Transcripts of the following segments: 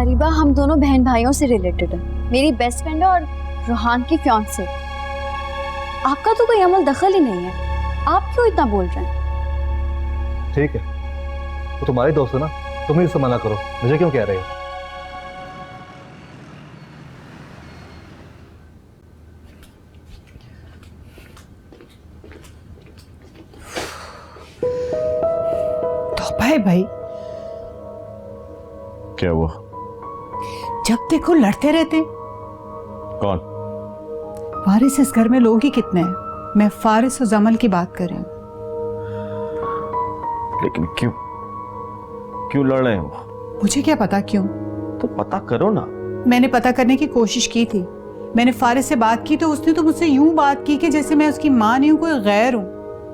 अरीबा हम दोनों बहन भाइयों से रिलेटेड है। मेरी बेस्ट फ्रेंड है और रूहान की फियांसे। आपका तो कोई अमल दखल ही नहीं है, आप क्यों इतना बोल रहे हैं? ठीक है, वो तुम्हारी दोस्त है ना, तुम ही उससे मना करो, मुझे क्यों कह रहे हो? भाई क्या हुआ? जब देखो लड़ते रहते। कौन? फारिस, इस घर में लोग ही कितने हैं? मैं फारिस और जमल की बात कर रही हूँ। लेकिन क्यों क्यों लड़ रहे हैं वो? मुझे क्या पता क्यों। तो पता करो ना। मैंने पता करने की कोशिश की थी। मैंने फारिस से बात की तो उसने तो मुझसे यूं बात की कि जैसे मैं उसकी माँ नहीं हूं, कोई गैर हूं।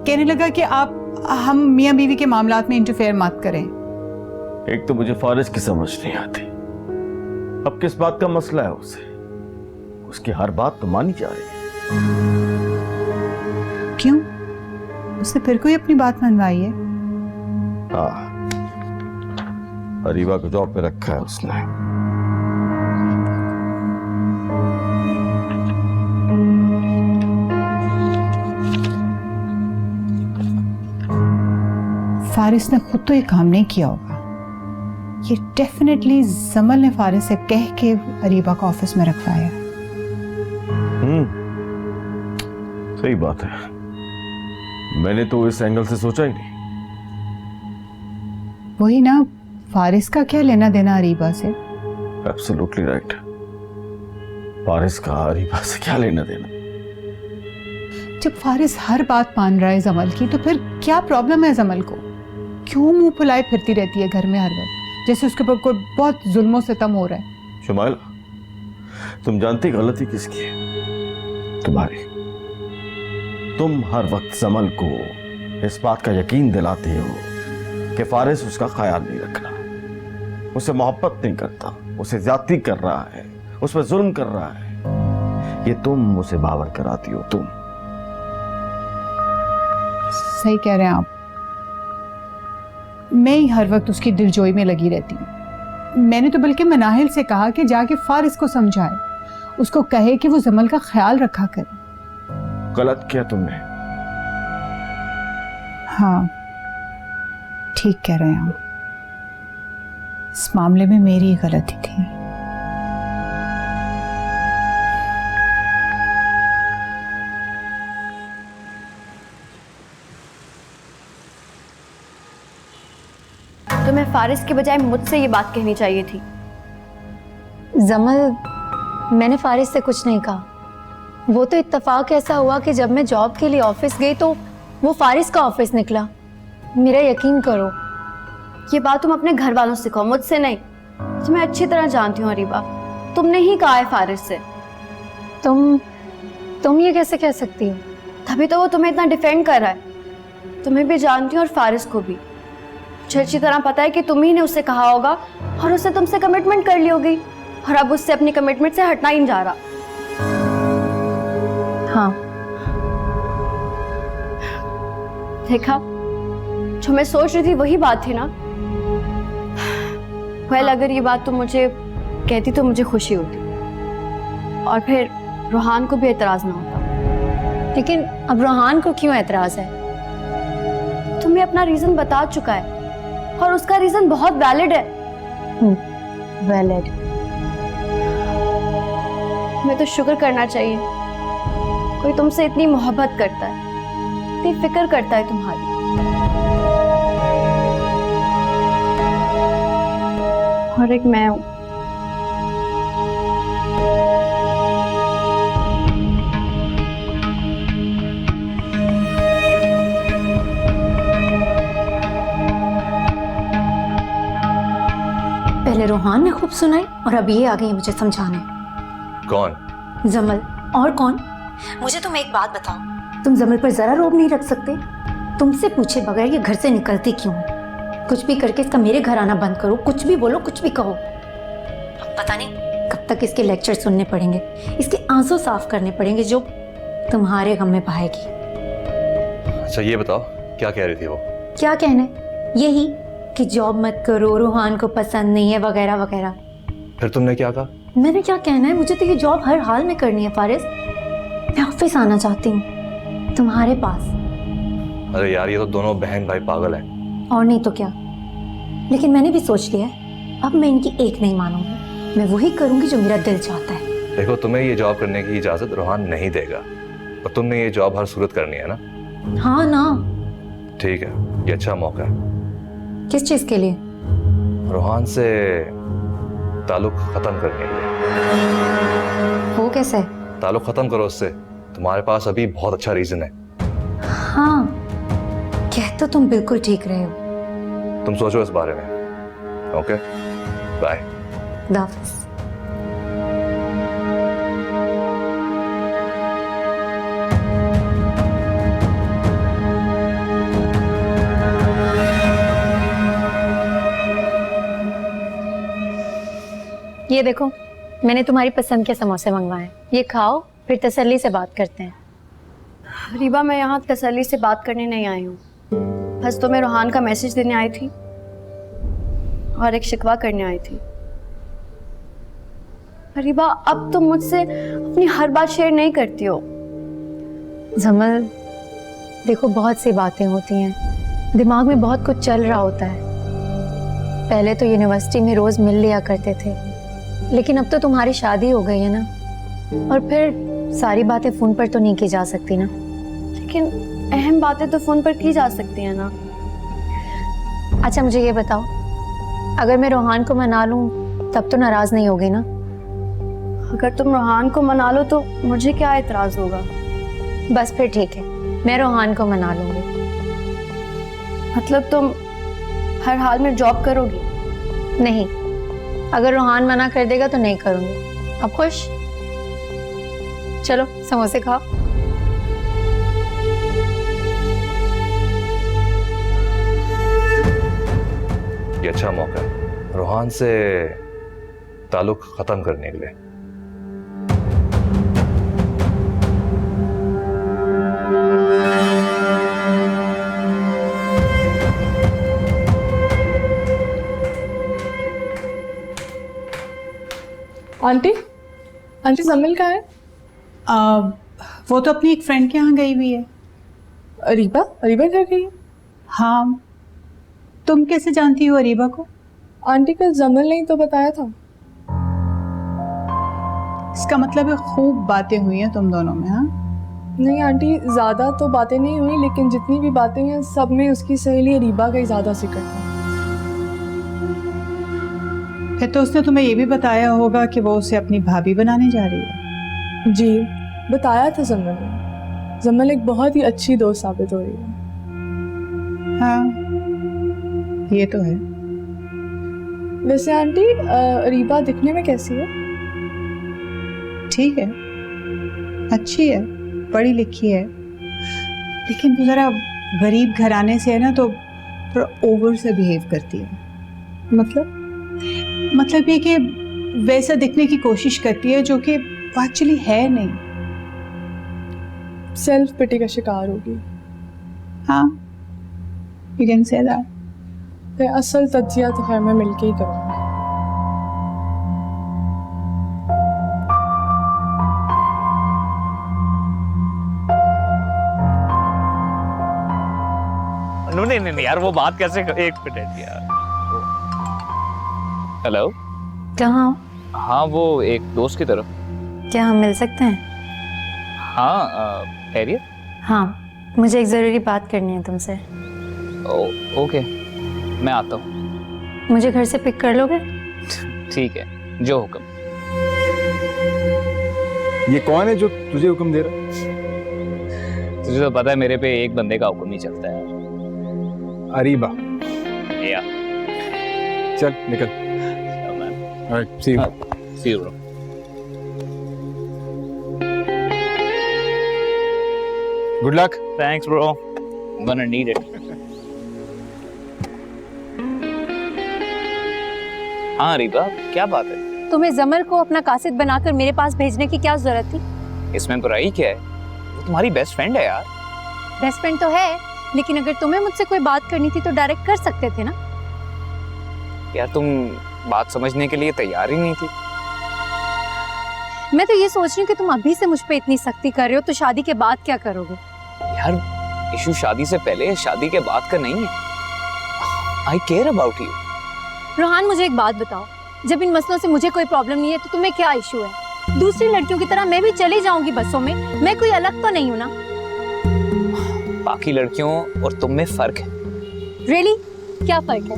कहने लगा कि हम मियाँ बीवी के मामलात में इंटरफेयर मत करें। एक तो मुझे फारिस की समझ नहीं आती, अब किस बात का मसला है उसे? उसकी हर बात तो मानी जा रही है। क्यों? उसने फिर कोई अपनी बात मनवाई है? हाँ, अरीबा को जॉब पे रखा है उसने। फारिस ने खुद तो ये काम नहीं किया होगा। ये डेफिनेटली जमल ने फारिस से कह के अरीबा को ऑफिस में रखवाया। सही बात है, मैंने तो इस एंगल से सोचा ही नहीं। वही ना, फारिस का क्या लेना देना अरीबा से? Absolutely right. फारिस का अरीबा से क्या लेना देना? जब फारिस हर बात मान रहा है जमल की, तो फिर क्या प्रॉब्लम है जमल को? क्यों मुंह फुलाए फिरती रहती है घर में हर वक्त, जैसे उसके ऊपर कोई बहुत जुल्मों सितम हो रहा है। शुमाइला, तुम जानती गलती किसकी है? तुम्हारी। तुम हर वक्त जमल को इस बात का यकीन दिलाते हो कि फारिस उसका ख्याल नहीं रखना, उसे मोहब्बत नहीं करता, उसे ज्यादती कर रहा है, उस पर जुल्म कर रहा है। ये तुम उसे बावर कराती हो। तुम सही कह रहे हैं आप। मैं ही हर वक्त उसकी दिलजोई में लगी रहती हूँ। मैंने तो बल्कि मनाहिल से कहा कि जाके फारिस को समझाए, उसको कहे कि वो जमल का ख्याल रखा करे। गलत किया तुमने। हाँ, ठीक कह रहे हैं आप। इस मामले में मेरी ही गलती थी। तुम्हें फारिस के बजाय मुझसे ये बात कहनी चाहिए थी। जमल, मैंने फारिस से कुछ नहीं कहा। वो तो इत्तेफाक ऐसा हुआ कि जब मैं जॉब के लिए ऑफिस गई तो वो फारिस का ऑफिस निकला। मेरा यकीन करो। ये बात तुम अपने घर वालों से कहो, मुझसे नहीं। तुम्हें अच्छी तरह जानती हूँ अरीबा, तुमने ही कहा है फारिस से। तुम ये कैसे कह सकती हो? तभी तो वो तुम्हें इतना डिफेंड कर रहा है। तुम्हें भी जानती हूँ और फारिस को भी। मुझे अच्छी तरह पता है कि तुम ही ने उससे कहा होगा और उससे तुमसे कमिटमेंट कर ली होगी, और अब उससे अपनी कमिटमेंट से हटना ही नहीं जा रहा। हाँ, देखा, जो मैं सोच रही थी वही बात थी ना। वेल, अगर ये बात तुम मुझे कहती तो मुझे खुशी होती, और फिर रूहान को भी एतराज ना होता। लेकिन अब रूहान को क्यों एतराज है? तुम्हें अपना रीजन बता चुका है और उसका रीजन बहुत वैलिड है। वैलिड? मैं तो शुक्र करना चाहिए कोई तुमसे इतनी मोहब्बत करता है, इतनी फिक्र करता है तुम्हारी। और एक मैं हूं। पहले रूहान ने खूब सुनाई और अब ये आ गई मुझे समझाने। कौन? जमल। और कौन? मुझे तुम एक बात बताओ, तुम जमल पर जरा रोब नहीं रख सकते? तुमसे पूछे बगैर ये घर से निकलती क्यों? कुछ भी करके इसका मेरे घर आना बंद करो, कुछ भी बोलो, कुछ भी कहो। पता नहीं कब तक इसके लेक्चर सुनने पड़ेंगे, इसके आंसू साफ करने पड़ेंगे जो तुम्हारे गम में बहाएगी। अच्छा ये बताओ, क्या कह रही थी वो? क्या कहने? यही कि जॉब मत करो, रूहान को पसंद नहीं है, वगैरह वगैरह। फिर तुमने क्या कहा? मैंने क्या कहना है, मुझे तो ये जॉब हर हाल में करनी है फारिस। मैं ऑफिस आना चाहती हूँ, तुम्हारे पास। अरे यार, ये तो दोनों बहन भाई पागल हैं। और नहीं तो क्या, लेकिन मैंने भी सोच लिया है, अब मैं इनकी एक नहीं मानूंगी। मैं वही करूंगी जो मेरा दिल चाहता है। देखो, तुम्हें ये जॉब करने की इजाजत रोहान नहीं देगा, और तुमने ये जॉब हर सूरत करनी है ना? हाँ ना। ठीक है, ये अच्छा मौका है। किस चीज के लिए? रोहान से ताल्लुक खत्म करने के लिए। वो कैसे? ताल्लुक खत्म करो उससे, तुम्हारे पास अभी बहुत अच्छा रीजन है। हाँ, कह तो तुम बिल्कुल ठीक रहे हो। तुम सोचो इस बारे में। Okay, bye. दाफिज। ये देखो, मैंने तुम्हारी पसंद के समोसे मंगवाए हैं, ये खाओ, फिर तसल्ली से बात करते हैं। रीबा, मैं यहाँ तसल्ली से बात करने नहीं आई हूँ, बस तो मैं रोहान का मैसेज देने आई थी और एक शिकवा करने आई थी। रीबा, अब तुम मुझसे अपनी हर बात शेयर नहीं करती हो। जमल, देखो बहुत सी बातें होती हैं, दिमाग में बहुत कुछ चल रहा होता है। पहले तो यूनिवर्सिटी में रोज मिल लिया करते थे, लेकिन अब तो तुम्हारी शादी हो गई है ना, और फिर सारी बातें फोन पर तो नहीं की जा सकती ना। लेकिन अहम बातें तो फोन पर की जा सकती है ना। अच्छा मुझे ये बताओ, अगर मैं रोहान को मना लूं तब तो नाराज नहीं होगी ना? अगर तुम रोहान को मना लो तो मुझे क्या एतराज होगा? बस फिर ठीक है, मैं रोहान को मना लूंगी। मतलब तुम हर हाल में जॉब करोगी? नहीं, अगर रोहान मना कर देगा तो नहीं करूंगी। अब खुश? चलो समोसे खाओ। ये अच्छा मौका है रोहान से ताल्लुक खत्म करने के लिए। आंटी, आंटी जमील कहाँ है? वो तो अपनी एक फ्रेंड के यहाँ गई हुई है। अरीबा, अरीबा घर गई है? हाँ, तुम कैसे जानती हो अरीबा को? आंटी कल जमील ने तो बताया था। इसका मतलब है खूब बातें हुई हैं तुम दोनों में? हाँ, नहीं आंटी, ज़्यादा तो बातें नहीं हुई, लेकिन जितनी भी बातें हुई सब में उसकी सहेली अरीबा का ही ज़्यादा जिक्र था। फिर तो उसने तुम्हें ये भी बताया होगा कि वो उसे अपनी भाभी बनाने जा रही है। जी, बताया था जमील ने। जमील एक बहुत ही अच्छी दोस्त साबित हो रही है। हाँ, ये तो है। वैसे आंटी, अरीबा दिखने में कैसी है? ठीक है, अच्छी है, पढ़ी लिखी है, लेकिन वो जरा गरीब घराने से है ना, तो थोड़ा ओवर से बिहेव करती है। मतलब ये कि वैसा दिखने की कोशिश करती है जो कि एक्चुअली है नहीं। सेल्फ पिटी का शिकार होगी। हाँ, यू कैन से दैट। फिर असल तज्जिया तो खैर मैं मिलके ही करूँगी। नहीं यार, वो बात कैसे एक मिनट यार। हेलो। कहाँ हो? हाँ, वो एक दोस्त की तरफ। क्या हम मिल सकते हैं? हाँ, खैरियत? हाँ, मुझे एक ज़रूरी बात करनी है तुमसे। ओके, मैं आता हूँ। मुझे घर से पिक कर लोगे? ठीक है, जो हुक्म। ये कौन है जो तुझे हुक्म दे रहा है? तुझे तो पता है मेरे पे एक बंदे का हुक्म ही चलता है। अरीबा। या चल निकल। Alright, see you. See you, bro. Good luck. Thanks, bro. I'm gonna need it. हाँ रीबा, क्या बात है? तुम्हें जमल को अपना कासिद बनाकर मेरे पास भेजने की क्या जरूरत थी? इसमें बुराई क्या है? वो तुम्हारी बेस्ट फ्रेंड है यार। बेस्ट फ्रेंड तो है, लेकिन अगर तुम्हें मुझसे कोई बात करनी थी तो डायरेक्ट कर सकते थे ना। यार तुम बात समझने के लिए तैयार ही नहीं थी। मैं तो ये सोच रही हूँ कि तुम अभी से मुझ पे इतनी सख्ती कर रहे हो तो शादी के बाद क्या करोगे? यार इशू शादी से पहले शादी के बाद का नहीं है। आई केयर अबाउट यू। रोहान, मुझे एक बात बताओ, जब इन मसलों से मुझे कोई प्रॉब्लम नहीं है तो तुम्हें क्या इशू है? दूसरी लड़कियों की तरह मैं भी चली जाऊंगी बसों में, मैं कोई अलग तो नहीं हूँ ना। बाकी लड़कियों और तुम में फर्क है। रियली? क्या फर्क है?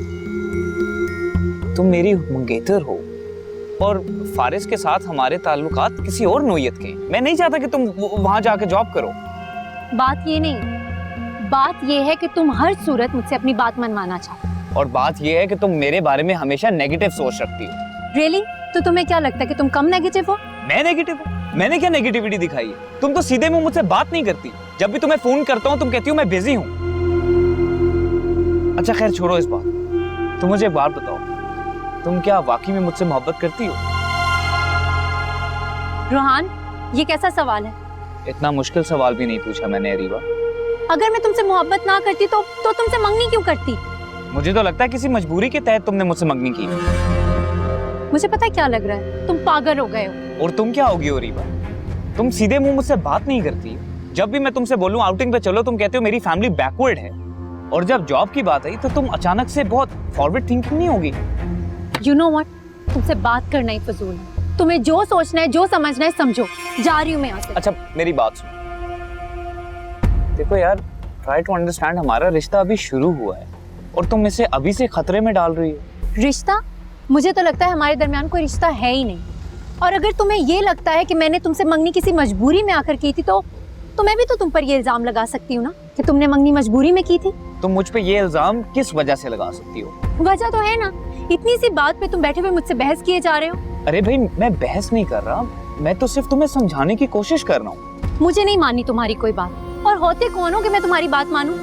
तुम मेरी मंगेतर हो और फारिस के साथ हमारे ताल्लुकात किसी और नोयत के हैं। मैं नहीं चाहता कि तुम वहां जाके जॉब करो। बात ये नहीं, बात ये है कि तुम हर सूरत मुझसे अपनी बात मनवाना चाहते हो। और बात ये है कि तुम मेरे बारे में हमेशा नेगेटिव सोच रखती हो। रियली? तो तुम्हें क्या लगता है कि तुम कम नेगेटिव हो? मैं नेगेटिव हूँ? मैंने क्या नेगेटिविटी दिखाई है? तुम तो सीधे मुंह मुझसे बात नहीं करती। जब भी तुम्हें फोन करता हूँ तुम कहती हो मैं बिजी हूँ। अच्छा खैर छोड़ो इस बात। तुम मुझे एक बात बताओ, तुम क्या वाकई में मुझसे मोहब्बत करती हो? रोहान, ये कैसा सवाल है? इतना मुश्किल सवाल भी नहीं पूछा मैंने अरीबा। अगर मैं तुमसे मोहब्बत ना करती तो तुमसे मंगनी क्यों करती? मुझे तो लगता है किसी मजबूरी के तहत तुमने मुझसे मंगनी की। मुझे पता है क्या लग रहा है, तुम पागल हो गए हो। और तुम क्या होगी अरीबा? तुम सीधे मुंह मुझसे बात नहीं करती। जब भी मैं तुमसे बोलूं आउटिंग पे चलो तुम कहते हो मेरी फैमिली बैकवर्ड है। और जब जॉब की बात आई तो तुम अचानक से बहुत फॉरवर्ड थिंकिंग नहीं होगी। यू नो व्हाट, तुमसे बात करना ही फजूल है। तुम्हें जो सोचना है जो समझना है समझो। जा रही हूँ मैं यहाँ से। अच्छा मेरी बात सुनो। देखो यार, ट्राई टू अंडरस्टैंड, हमारा रिश्ता अभी शुरू हुआ है और तुम इसे अभी से खतरे में डाल रही हो। रिश्ता? मुझे तो लगता है हमारे दरमियान कोई रिश्ता है ही नहीं। और अगर तुम्हें ये लगता है कि मैंने तुमसे मंगनी किसी मजबूरी में आकर की थी तो मैं भी तो तुम पर ये इल्जाम लगा सकती हूँ ना कि तुमने मंगनी मजबूरी में की थी। तुम मुझ पे ये इल्जाम किस वजह से लगा सकती हो? वजह तो है ना, इतनी सी बात पे तुम बैठे हुए मुझसे बहस किए जा रहे हो। अरे भाई मैं बहस नहीं कर रहा, मैं तो सिर्फ तुम्हें समझाने की कोशिश कर रहा हूँ। मुझे नहीं माननी तुम्हारी कोई बात। और होते कौन हो कि मैं तुम्हारी बात मानूं?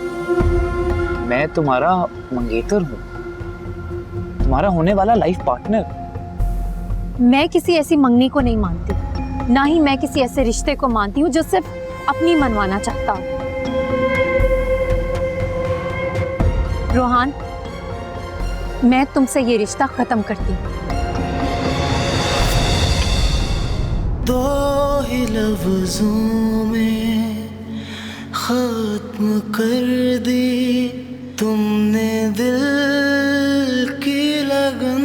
मैं तुम्हारा मंगेतर हूँ, तुम्हारा होने वाला लाइफ पार्टनर। मैं किसी ऐसी मंगनी को नहीं मानती, ना ही मैं किसी ऐसे रिश्ते को मानती हूँ जो सिर्फ अपनी मनवाना चाहता हूँ। रोहान, मैं तुमसे ये रिश्ता खत्म करती हूँ। दो ही लफ्जों में खत्म कर दी तुमने दिल की लगन,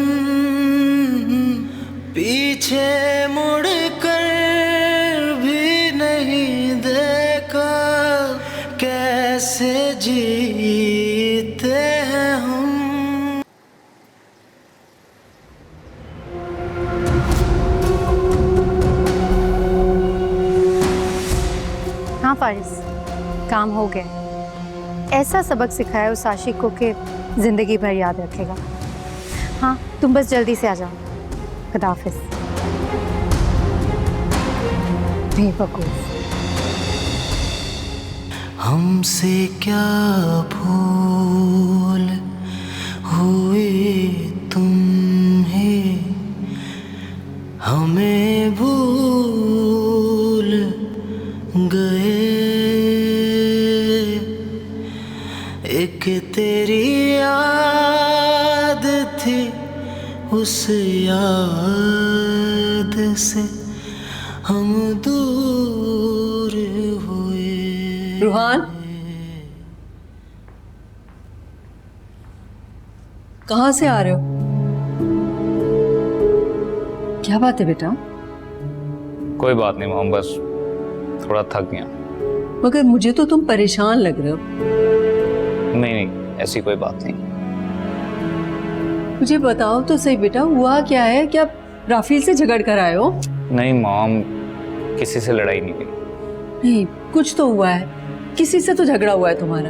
पीछे मुड़ कर भी नहीं देखा कैसे जीते हैं हम। हाँ फारिस, काम हो गया। ऐसा सबक सिखाया उस आशिक को कि जिंदगी भर याद रखेगा। हाँ, तुम बस जल्दी से आ जाओ। खुदा हाफिज। बेवकूफ। हमसे क्या भूल हुई तुम्हें, हमें भूल गए। एक तेरी याद थी, उस याद से हम दूर हुए। रूहान, कहाँ से आ रहे हो? क्या बात है बेटा? कोई बात नहीं मोहम्मद, बस थोड़ा थक गया। मगर मुझे तो तुम परेशान लग रहे हो। नहीं नहीं, ऐसी कोई बात नहीं। मुझे बताओ तो सही बेटा, हुआ क्या है? क्या राफील से झगड़ कर आए हो? नहीं मॉम, किसी से लड़ाई नहीं हुई। नहीं, कुछ तो हुआ है। किसी से तो झगड़ा हुआ है तुम्हारा।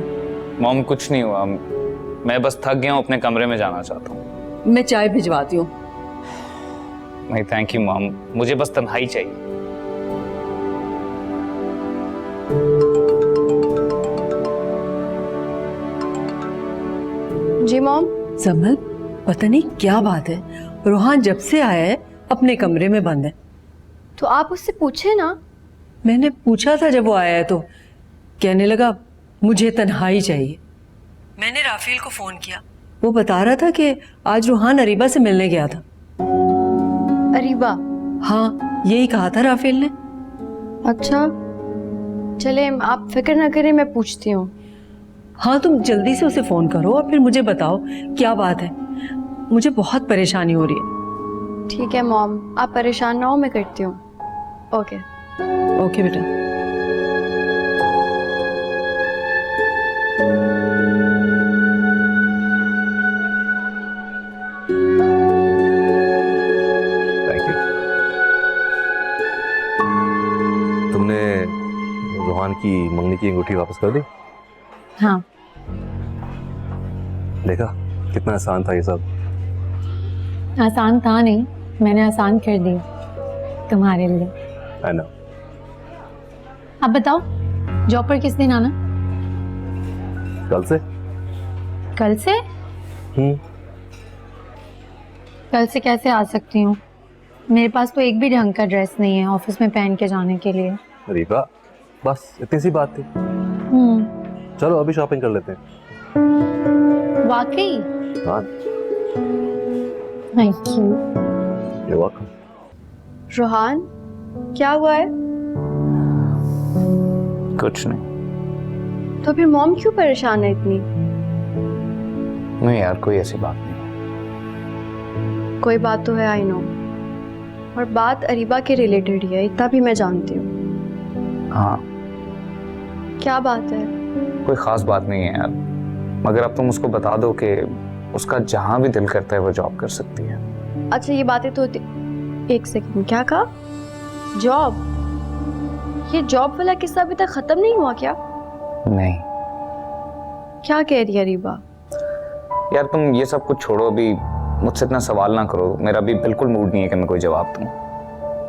मॉम कुछ नहीं हुआ, मैं बस थक गया हूँ, अपने कमरे में जाना चाहता हूँ। मैं चाय भिजवाती हूँ। नहीं थैंक यू मॉम, मुझे बस तन्हाई चाहिए। जी मॉम। जमल, पता नहीं क्या बात है, रूहान जब से आया है अपने कमरे में बंद है। तो आप उससे पूछे ना। मैंने पूछा था जब वो आया है तो कहने लगा मुझे तन्हाई चाहिए। मैंने राफील को फोन किया, वो बता रहा था कि आज रूहान अरीबा से मिलने गया था। अरीबा? हाँ, यही कहा था राफेल ने। अच्छा, चले आप फिक्र ना करें, मैं पूछती हूँ। हाँ, तुम जल्दी से उसे फोन करो और फिर मुझे बताओ क्या बात है। मुझे बहुत परेशानी हो रही है। ठीक है मॉम, आप परेशान ना हो, मैं करती हूँ। ओके। ओके बेटा। Thank you. तुमने रोहान की मंगनी की अंगूठी वापस कर दी? हाँ। देखा कितना आसान था ये सब। आसान था नहीं, मैंने आसान कर दिया तुम्हारे लिए। I know. अब बताओ, जॉब पर किस दिन आना? कल से? कल से? हम्म। कल से कैसे आ सकती हूँ? मेरे पास तो एक भी ढंग का ड्रेस नहीं है ऑफिस में पहन के जाने के लिए। रीबा, बस इतनी सी बात थी। चलो अभी शॉपिंग कर लेते हैं। वाकई? हाँ। Thank you. You're welcome। Rohan, क्या हुआ है? कुछ नहीं। तो फिर मॉम क्यों परेशान है इतनी? नहीं यार, कोई ऐसी बात नहीं। कोई बात तो है, आई नो। और बात अरीबा के रिलेटेड ही है, इतना भी मैं जानती हूँ। हाँ। क्या बात है? कोई खास बात नहीं है यार, मगर अब तुम उसको बता दो कि उसका जहां भी दिल करता है वो जॉब कर सकती है। अच्छा, ये बातें तो एक सेकंड, क्या कहा? जॉब? ये जॉब वाला किस्सा अभी तक खत्म नहीं हुआ क्या? नहीं। क्या कह रही है अरीबा? यार तुम ये सब कुछ छोड़ो, अभी मुझसे इतना सवाल ना करो। मेरा भी बिल्कुल मूड नहीं है कि मैं कोई जवाब दूं।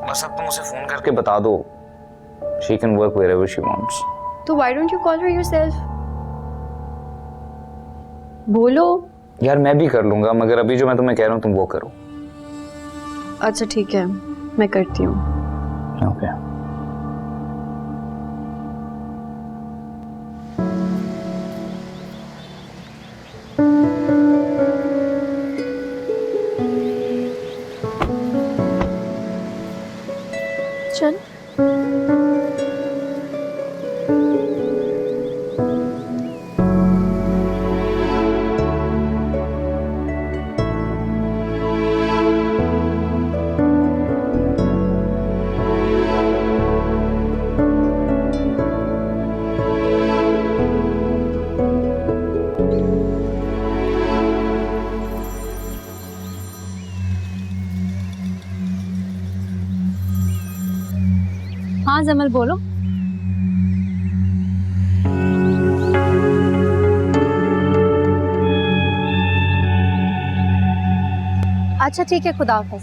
बस अब तुम उसे फोन करके बता दो, she can work wherever she wants। तो why don't you call her yourself? बोलो। यार मैं भी कर लूंगा, मगर अभी जो मैं तुम्हें कह रहा हूँ तुम वो करो। अच्छा ठीक है, मैं करती हूँ। ओके। चल। हाँ जमल बोलो। अच्छा ठीक है, खुदा हाफिज।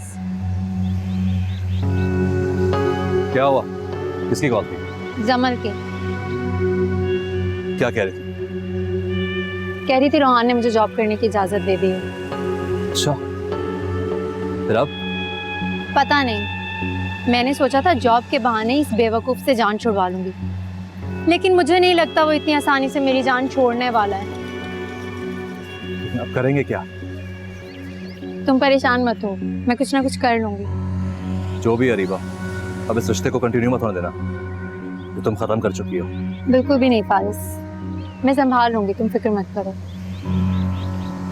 क्या हुआ? किसकी कॉल थी? जमल की। क्या कह रही थी? कह रही थी रोहान ने मुझे जॉब करने की इजाजत दे दी है। अच्छा, फिर अब? पता नहीं, मैंने सोचा था जॉब के बहाने इस बेवकूफ से जान छुड़वा लूंगी, लेकिन मुझे नहीं लगता वो इतनी आसानी से मेरी जान छोड़ने वाला है। अब करेंगे क्या? तुम परेशान मत हो, मैं कुछ ना कुछ कर लूंगी। जो भी अरीबा, अब इस रिश्ते को कंटिन्यू मत होने देना, जो तुम खत्म कर चुकी हो। बिल्कुल भी नहीं फारिस, मैं संभाल लूंगी, तुम फिक्र मत करो।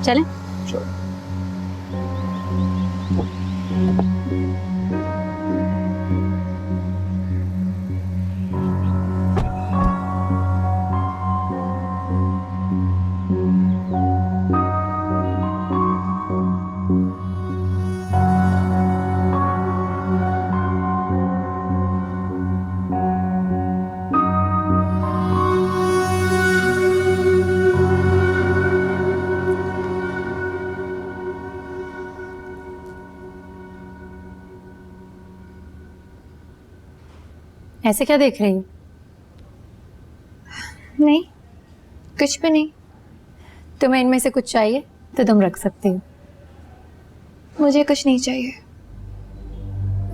चलें? चलो। ऐसे क्या देख रही हो? नहीं, कुछ भी नहीं। तुम्हें इनमें से कुछ चाहिए तो तुम रख सकती हो। मुझे कुछ नहीं चाहिए।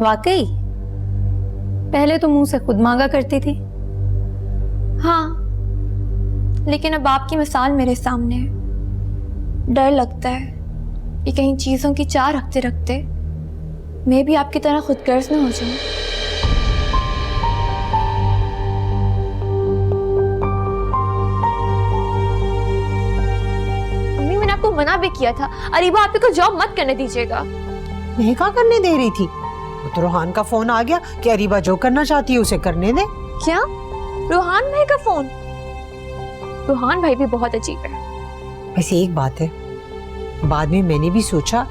वाकई? पहले तो मुंह से खुद मांगा करती थी। हाँ, लेकिन अब आपकी मिसाल मेरे सामने है। डर लगता है कि कहीं चीज़ों की चाह रखते रखते मैं भी आपकी तरह खुदगर्ज न हो जाऊं। मम्मी, मैंने आपको मना भी किया था, अरीबा आपी को जॉब मत करने दीजिएगा। मैं क्या करने दे रही थी? वो तो रोहान का फोन आ गया कि अरीबा जो करना चाहती है उसे करने दे। क्या? रोहान भाई का फोन? रोहान भाई भी बहुत अजीब है। वैसे एक बात है, बाद में मैंने भी सोचा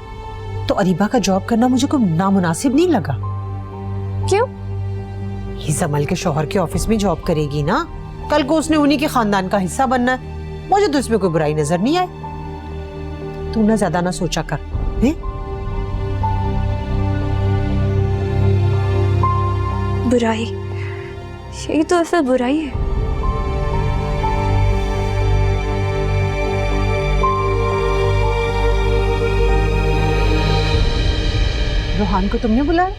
तो अरीबा का जॉब करना मुझे कोई नामुनासिब नहीं लगा। क्यों? ये जमल के शौहर के ऑफिस में जॉब करेगी ना, कल को उसने उन्हीं के खानदान का हिस्सा बनना है। मुझे तो इसमें कोई बुराई नजर नहीं आई। तू ना ज्यादा ना सोचा कर, है? बुराई? यही तो असल बुराई है। रोहान को तुमने बुलाया?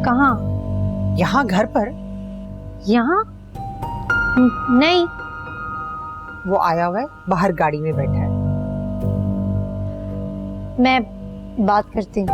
कहाँ? यहाँ घर पर? यहाँ? नहीं। वो आया हुआ है, बाहर गाड़ी में बैठा है। मैं बात करती हूँ।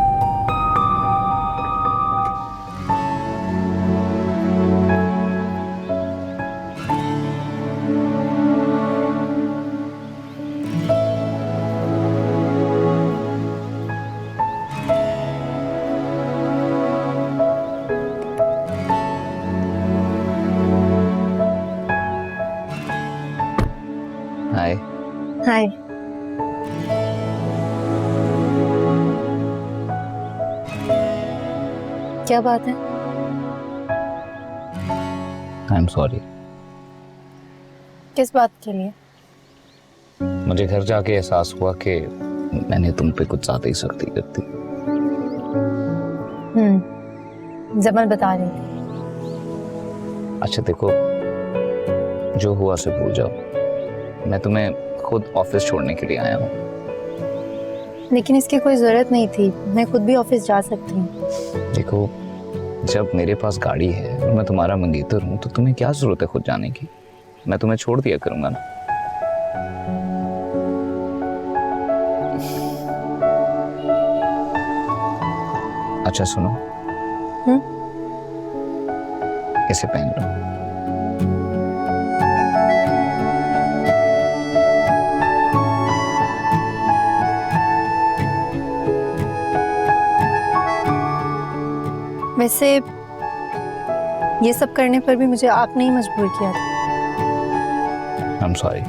हाय। हाय। क्या बात है? I am sorry. किस बात के लिए? मुझे घर जाके एहसास हुआ कि मैंने तुम पे कुछ ज्यादा ही सख्ती कर दी। जमल बता रही थी। अच्छा देखो, जो हुआ से भूल जाओ। मैं तुम्हें खुद ऑफिस छोड़ने के लिए आया हूँ। लेकिन इसकी कोई जरूरत नहीं थी, मैं खुद भी ऑफिस जा सकती हूँ। देखो, जब मेरे पास गाड़ी है और मैं तुम्हारा मंगेतर हूँ तो तुम्हें क्या जरूरत है खुद जाने की? मैं तुम्हें छोड़ दिया करूंगा ना। अच्छा सुनो, इसे पहन लो। वैसे ये सब करने पर भी मुझे आपने ही मजबूर किया था। आई एम सॉरी,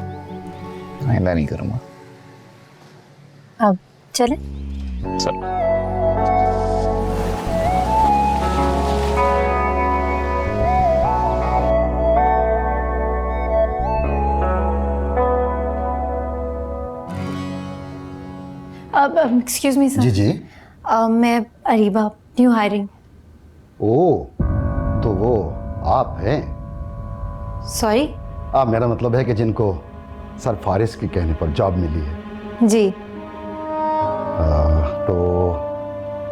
आइंदा नहीं करूंगा। अब चलें? चलो। अब एक्सक्यूज मी सर। जी जी। मैं अरीबा, न्यू हायरिंग। ओ, तो वो आप हैं? सॉरी? मेरा मतलब है कि जिनको सर फारिस के कहने पर जॉब मिली है। जी। तो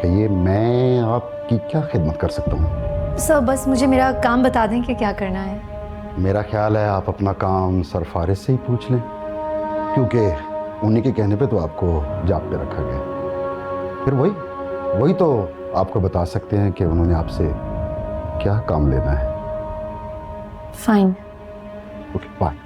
कहिए, मैं आपकी क्या खिदमत कर सकता हूँ? सर बस मुझे मेरा काम बता दें कि क्या करना है। मेरा ख्याल है आप अपना काम सर फारिस से ही पूछ लें, क्योंकि उन्हीं के कहने पे तो आपको जॉब पे रखा गया। फिर वही तो आपको बता सकते हैं कि उन्होंने आपसे क्या काम लेना है। फाइन। Okay, bye.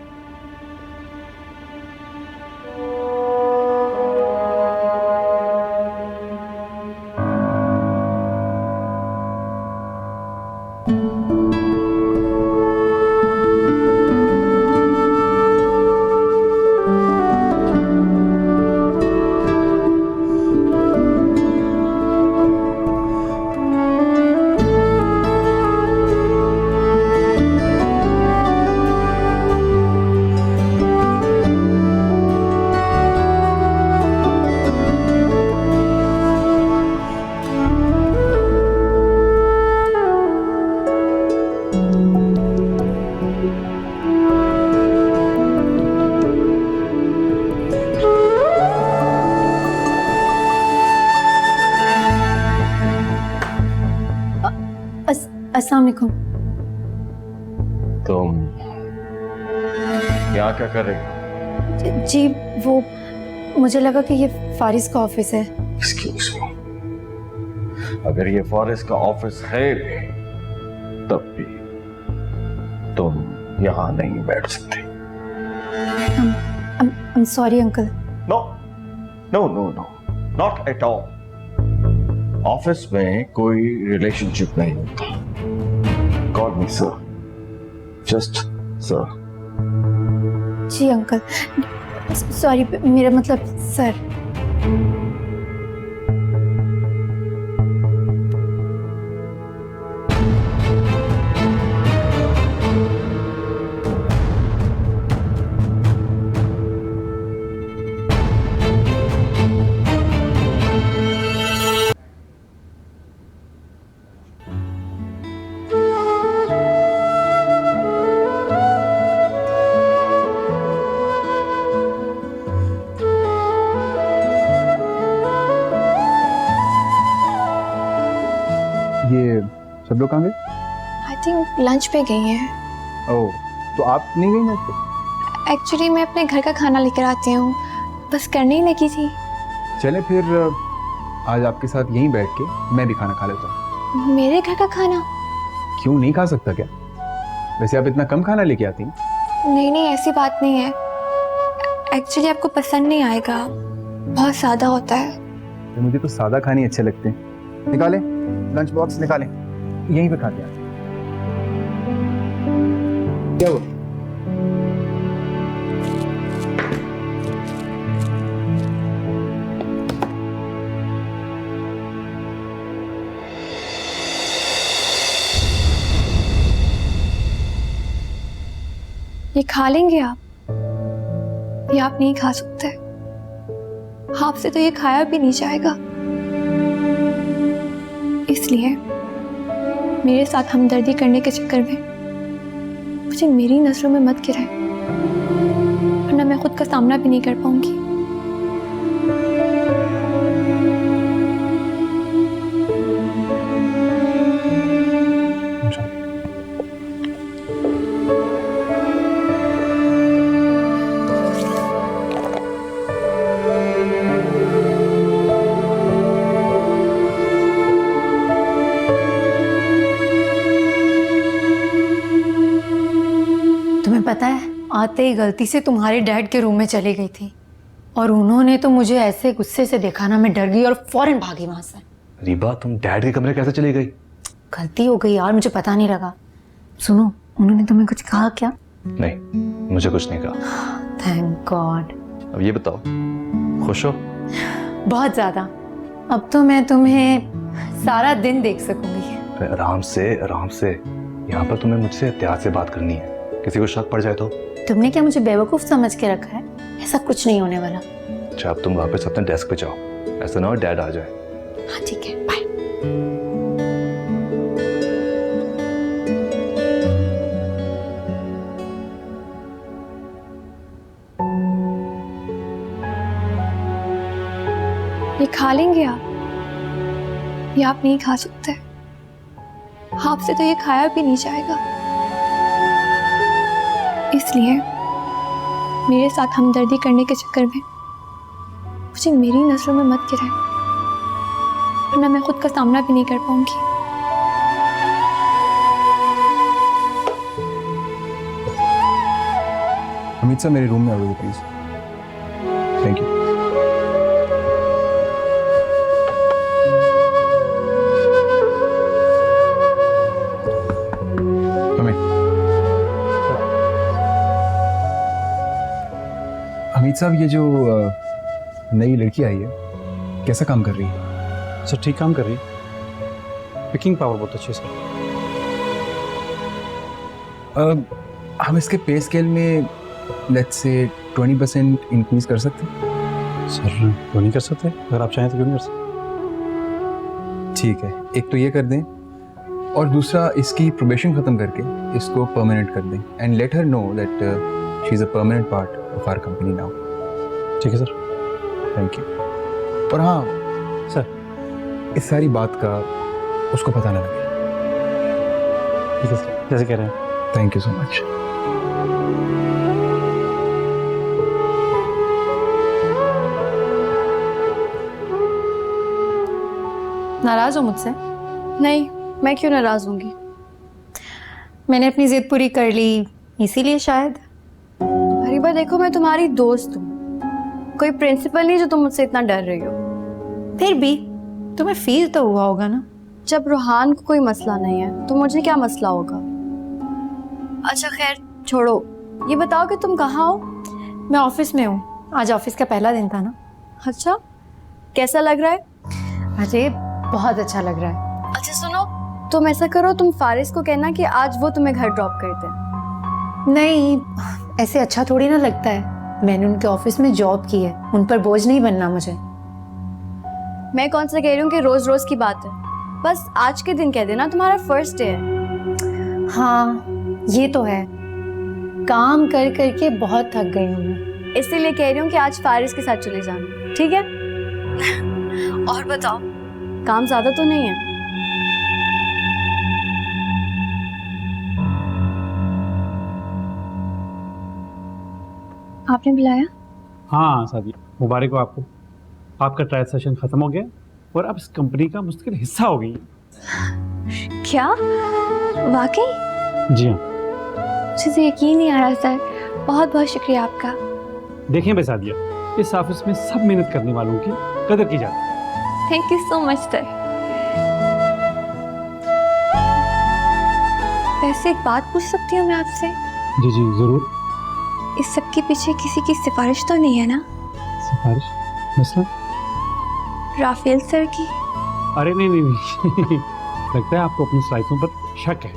अस्सलाम वालेकुम। तुम यहाँ क्या कर रही हो? जी वो मुझे लगा कि ये फारिस का ऑफिस है। एक्सक्यूज मी, अगर ये फॉरेस्ट का ऑफिस है भी, तब भी तुम यहाँ नहीं बैठ सकते। I'm sorry uncle. No no no no, not at all. Office में कोई रिलेशनशिप नहीं होता। Call me sir, just sir. जी अंकल, सॉरी, मेरा मतलब सर। ये सब लोग कहाँ गए? आई थिंक लंच पे गई हैं। ओह, तो आप नहीं गई लंच पे? एक्चुअली मैं अपने घर का खाना लेकर आती हूँ, बस करने ही लगी थी। चले फिर आज आपके साथ यहीं बैठ के मैं भी खाना खा लेता हूँ। मेरे घर का खाना? क्यों नहीं खा सकता क्या? वैसे आप इतना कम खाना लेके आती हैं। नहीं नहीं, ऐसी बात नहीं है। एक्चुअली आपको पसंद नहीं आएगा, बहुत सादा होता है। तो मुझे तो सादा खाने अच्छे लगते हैं। निकालें, लंच बॉक्स निकालें, यहीं पे खाते हैं। क्या हुआ? ये खा लेंगे आप? ये आप नहीं खा सकते, आपसे तो ये खाया भी नहीं जाएगा। इसलिए मेरे साथ हमदर्दी करने के चक्कर में मुझे मेरी नजरों में मत गिराए, वरना मैं खुद का सामना भी नहीं कर पाऊंगी। तुम्हें पता है, आते ही गलती से तुम्हारे डैड के रूम में चली गई थी और उन्होंने तो मुझे ऐसे गुस्से से देखा ना, मैं डर गई और फौरन भागी वहां से। रीबा, तुम डैड के कमरे कैसे चली गई? गलती हो गई यार, मुझे पता नहीं लगा। सुनो, उन्होंने तुम्हें कुछ कहा क्या? नहीं, मुझे कुछ नहीं कहा। Thank God. अब ये बताओ, खुश हो? बहुत ज्यादा। अब तो मैं तुम्हें सारा दिन देख सकूंगी। आराम से आराम से, यहाँ पर तुम्हें मुझसे एहतियात से बात करनी है। किसी को शक पड़ जाए तो? तुमने क्या मुझे बेवकूफ समझ के रखा है? ऐसा कुछ नहीं होने वाला। अच्छा, अब तुम वापस अपने डेस्क पे जाओ, ऐसा ना हो डैड आ जाए। हाँ ठीक है, बाय। ये खा लेंगे आप? ये आप नहीं खा सकते, आपसे तो ये खाया भी नहीं जाएगा। इसलिए मेरे साथ हमदर्दी करने के चक्कर में मुझे मेरी नजरों में मत गिराए, वरना मैं खुद का सामना भी नहीं कर पाऊंगी। अमित सर, मेरे रूम में आओगे प्लीज। Thank you. अमित साहब, ये जो नई लड़की आई है, कैसा काम कर रही है? सर ठीक काम कर रही है, पिकिंग पावर बहुत अच्छी है सर। हम इसके पे स्केल में लेट्स से 20% इंक्रीज कर सकते हैं? सर क्यों नहीं कर सकते, अगर आप चाहें तो क्यों नहीं कर सकते। ठीक है, एक तो ये कर दें और दूसरा इसकी प्रोबेशन ख़त्म करके इसको परमानेंट कर दें and let her know that she is a permanent part of our company now. ठीक है सर। Thank you. और हाँ सर, इस सारी बात का उसको पता ना लगे। ठीक है सर, जैसे कह रहे हैं। Thank you so much. नाराज हो मुझसे? नहीं, मैं क्यों नाराज होंगी? मैंने अपनी जिद पूरी कर ली इसीलिए शायद। हरीबा देखो, मैं तुम्हारी दोस्त हूँ, कोई प्रिंसिपल नहीं जो तुम मुझसे इतना डर रही हो। फिर भी तुम्हें फील तो हुआ होगा ना। जब रूहान को कोई मसला नहीं है तो मुझे क्या मसला होगा? अच्छा खैर छोड़ो, ये बताओ कि तुम कहाँ हो? मैं ऑफिस में हूँ, आज ऑफिस का पहला दिन था ना। अच्छा, कैसा लग रहा है? अरे बहुत अच्छा लग रहा है। अच्छा सुनो, तुम ऐसा करो, तुम फारिस को कहना कि आज वो तुम्हें घर ड्रॉप करते हैं। नहीं, ऐसे अच्छा थोड़ी ना लगता है। मैंने उनके ऑफिस में जॉब की है, उन पर बोझ नहीं बनना मुझे। मैं कौन सा कह रही हूँ कि रोज रोज की बात है, बस आज के दिन कह देना, तुम्हारा फर्स्ट डे है। हाँ ये तो है, काम कर करके बहुत थक गई हूँ मैं, इसीलिए कह रही हूँ कि आज फारिस के साथ चले जाना, ठीक है? और बताओ, काम ज्यादा तो नहीं है? आपने बुलाया? हाँ सादिया, मुबारक हो आपको। आपका ट्रायल सेशन खत्म हो गया और आप इस कंपनी का मुस्तकिल हिस्सा हो गई। क्या वाकई? जी हाँ। मुझे तो यकीन नहीं आ रहा सर, बहुत बहुत शुक्रिया आपका। देखें बे सादिया, इस ऑफिस में सब मेहनत करने वालों की कदर की जाती है। Thank you so much sir. वैसे एक बात पूछ सकती हूँ मैं आपसे? जी जी जरूर। इस सब के पीछे किसी की सिफारिश तो नहीं है ना? सिफारिश? मसला? राफेल सर की? अरे नहीं नहीं नहीं लगता है आपको अपनी सलाहियतों पर शक है।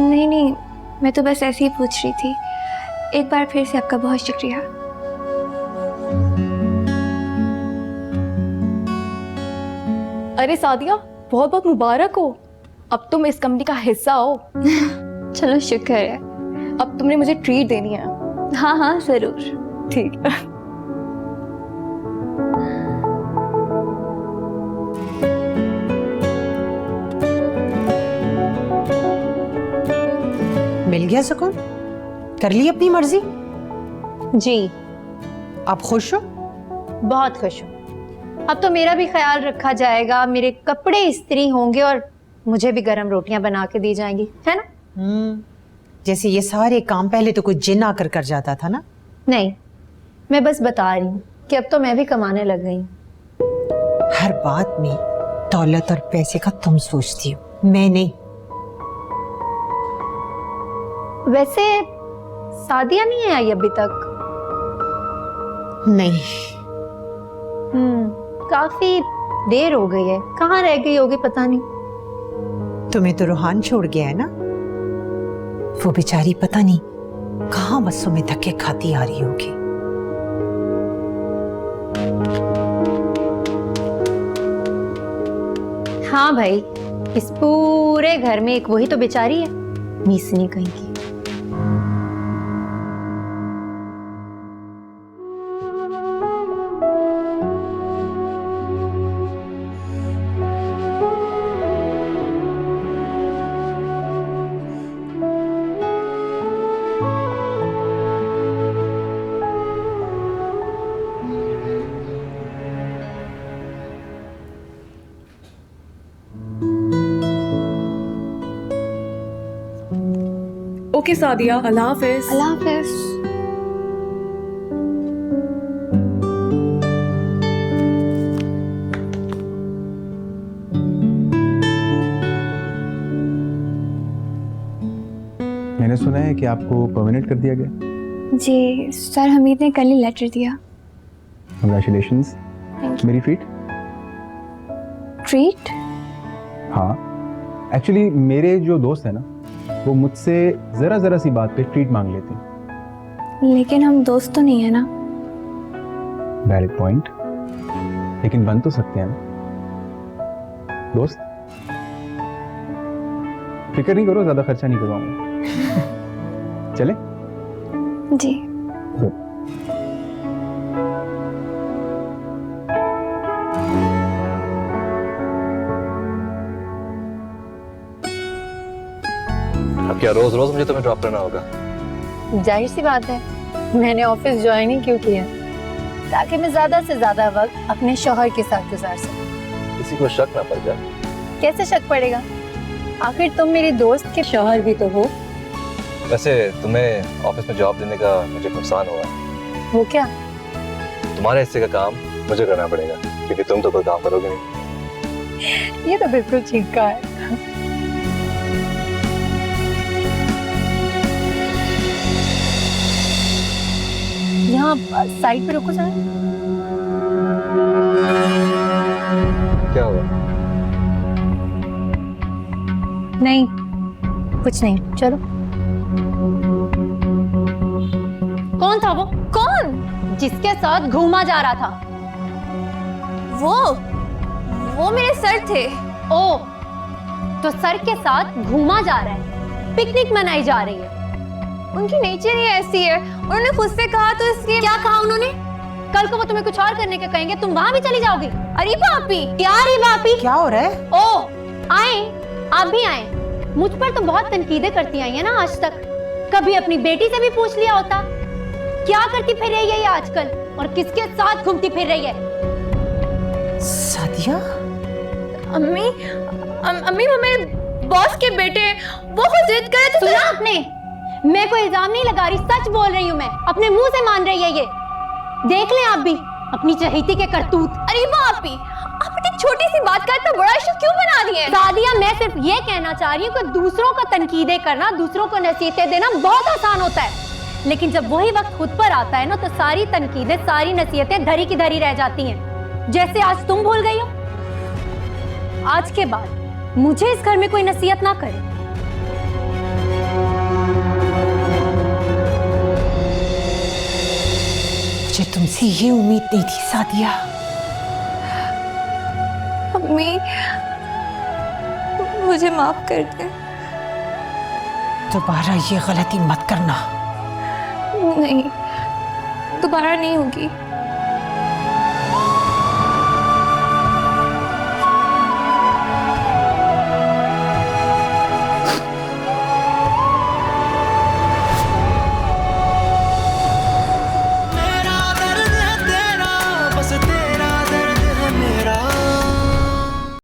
नहीं नहीं, मैं तो बस ऐसे ही पूछ रही थी। एक बार फिर से आपका बहुत शुक्रिया। अरे सादिया, बहुत बहुत मुबारक हो, अब तुम इस कंपनी का हिस्सा हो। चलो शुक्र है, अब तुमने मुझे ट्रीट देनी है। हाँ हाँ जरूर, ठीक है। मिल गया सुकून? कर ली अपनी मर्जी? जी। आप खुश हो? बहुत खुश हूँ। अब तो मेरा भी ख्याल रखा जाएगा, मेरे कपड़े इस्त्री होंगे और मुझे भी गरम रोटियां बना के दी जाएंगी, है ना? जैसे ये सारे काम पहले तो कोई जिन आकर कर जाता था ना। नहीं, मैं बस बता रही हूँ कि अब तो मैं भी कमाने लग गई हूँ। हर बात में दौलत और पैसे का तुम सोचती हो, मैं नहीं। वैसे सादिया नहीं आई अभी तक? नहीं। काफी देर हो गई है, कहाँ रह गई होगी पता नहीं। तुम्हें तो रूहान छोड़ गया है ना, वो बेचारी पता नहीं कहाँ बसों में धक्के खाती आ रही होगी। हाँ भाई, इस पूरे घर में एक वही तो बेचारी है, मीसनी कहीं की। ओके सादिया, अल्लाह हाफिज। अल्लाह हाफिज। मैंने सुना है कि आपको परमानेंट कर दिया गया। जी सर, हमीद ने कल ही लेटर दिया। कंग्रेचुलेशंस। मेरी ट्रीट? ट्रीट? हाँ, एक्चुअली मेरे जो दोस्त हैं ना, वो मुझसे जरा जरा सी बात पे ट्रीट मांग लेते हैं। लेकिन हम दोस्त तो नहीं है ना। वैलिड पॉइंट, लेकिन बन तो सकते हैं ना दोस्त। फिक्र नहीं करो, ज्यादा खर्चा नहीं करवाऊंगा। चले? जी। गुड। अब क्या रोज रोज मुझे तुम्हें ड्रॉप करना होगा? जाहिर सी बात है, मैंने ऑफिस ज्वाइन ही क्यों किया, ताकि मैं ज्यादा से ज्यादा वक्त अपने शौहर के साथ गुजार सकूं। किसी को शक ना पड़ जाए। कैसे शक पड़ेगा? आखिर तुम मेरे दोस्त के शौहर भी तो हो। वैसे तुम्हें ऑफिस में जॉब देने का मुझे नुकसान हुआ है। वो क्या? तुम्हारे हिस्से का काम मुझे करना पड़ेगा, क्योंकि तुम तो कोई काम करोगे नहीं। ये तो बिल्कुल ठीक कहा है। यहाँ साइड पे रुको जरा। क्या हुआ? नहीं, कुछ नहीं, चलो। कौन था वो? कौन? जिसके साथ घूमा जा रहा था? वो मेरे सर थे। ओ, तो सर के साथ घूमा जा रहा है, पिकनिक मनाई जा रही है। उनकी नेचर ही ऐसी है, उन्होंने खुद से कहा तो इसलिए। क्या कहा उन्होंने? कल को वो तुम्हें कुछ और करने का कहेंगे, तुम वहां भी चली जाओगी। अरे बापी, क्या रे बापी? क्या हो रहा है? ओ, आए, आप भी आए। मुझ पर तो बहुत तनकीदें करती आई है ना आज तक। कभी अपनी बेटी से भी पूछ लिया होता। क्या करती फिर रही है ये आजकल, और किसके साथ घूमती फिर रही है? सादिया? अम्मी, अम्मी वो मेरे बॉस के बेटे, वो खुद जिद करे तो सुना आपने? मैं कोई इल्जाम नहीं लगा रही, सच बोल रही हूँ मैं। अपने मुंह से मान रही है ये। देख लें आप भी अपनी चहेती के करतूत। अरे बापी, आप इतनी छोटी सी बात का इतना बड़ा इशू क्यों बना रही हैं? सादिया, मैं सिर्फ ये कहना चाह रही हूँ कि दूसरों को तनकीदें करना, दूसरों को नसीहतें देना बहुत आसान होता है, लेकिन जब वही वक्त खुद पर आता है ना, तो सारी तनकीदें, सारी नसीहतें धरी की धरी रह जाती हैं। जैसे आज तुम भूल गई हो। आज के बाद मुझे इस घर में कोई नसीहत ना करे। मुझे तुमसे ये उम्मीद नहीं थी सादिया। अम्मी, मुझे माफ कर दे। दोबारा ये गलती मत करना। नहीं, दोबारा नहीं होगी।